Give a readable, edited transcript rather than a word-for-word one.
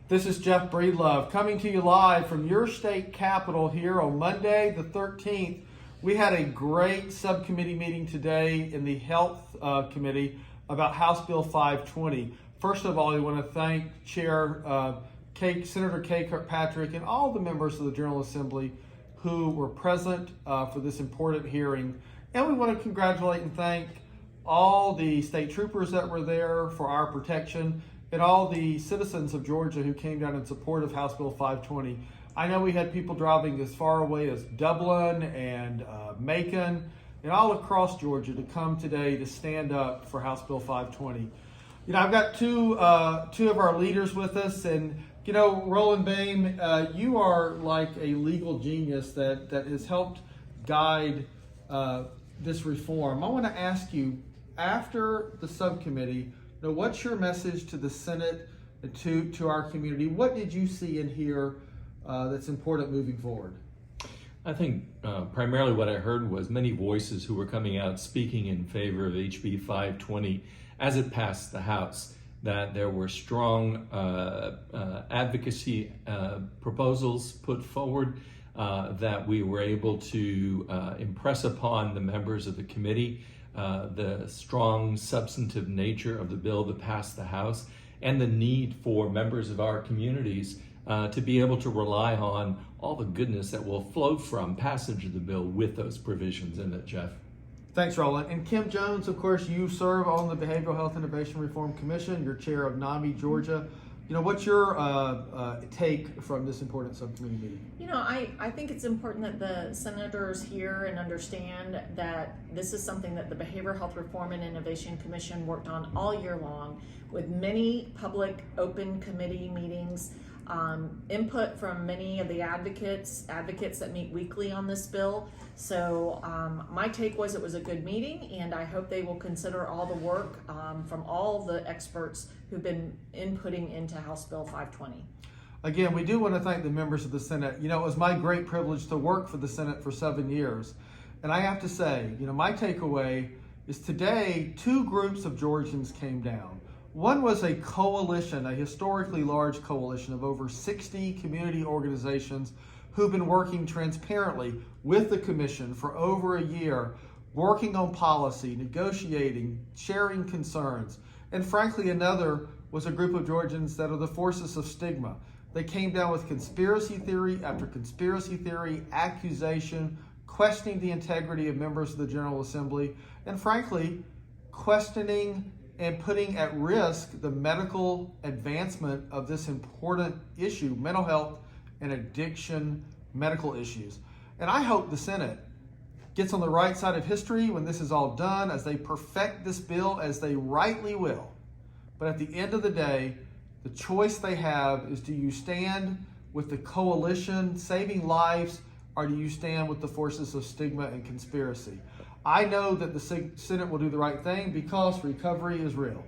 This is Jeff Breedlove coming to you live from your state capitol here on Monday the 13th. We had a great subcommittee meeting today in the Health Committee about House Bill 520. First of all, I want to thank Chair Senator Kay Kirkpatrick and all the members of the General Assembly who were present for this important hearing. And we want to congratulate and thank all the state troopers that were there for our protection and all the citizens of Georgia who came down in support of House Bill 520. I know we had people driving as far away as Dublin and Macon and all across Georgia to come today to stand up for House Bill 520. You know, I've got two of our leaders with us, and you know, Roland Boehm, you are like a legal genius that has helped guide this reform. I want to ask you, after the subcommittee, what's your message to the Senate and to our community? What did you see and hear that's important moving forward? I think primarily what I heard was many voices who were coming out speaking in favor of HB 520 as it passed the House, that there were strong advocacy proposals put forward, that we were able to impress upon the members of the committee the strong substantive nature of the bill that passed the House and the need for members of our communities to be able to rely on all the goodness that will flow from passage of the bill with those provisions in it, Jeff. Thanks, Roland. And Kim Jones, of course, you serve on the Behavioral Health Innovation Reform Commission. You're chair of NAMI Georgia. You know, what's your take from this important subcommittee meeting? You know, I think it's important that the senators hear and understand that this is something that the Behavioral Health Reform and Innovation Commission worked on all year long, with many public open committee meetings, input from many of the advocates that meet weekly on this bill. So my take was it was a good meeting, and I hope they will consider all the work from all the experts who've been inputting into House Bill 520. Again, we do want to thank the members of the Senate. You know, it was my great privilege to work for the Senate for 7 years. And I have to say, you know, my takeaway is today, two groups of Georgians came down. One was a coalition, a historically large coalition of over 60 community organizations who've been working transparently with the commission for over a year, working on policy, negotiating, sharing concerns. And frankly, another was a group of Georgians that are the forces of stigma. They came down with conspiracy theory after conspiracy theory, accusation, questioning the integrity of members of the General Assembly, and frankly, questioning and putting at risk the medical advancement of this important issue, mental health and addiction medical issues. And I hope the Senate gets on the right side of history when this is all done, as they perfect this bill, as they rightly will. But at the end of the day, the choice they have is, do you stand with the coalition saving lives, or do you stand with the forces of stigma and conspiracy? I know that the Senate will do the right thing because recovery is real.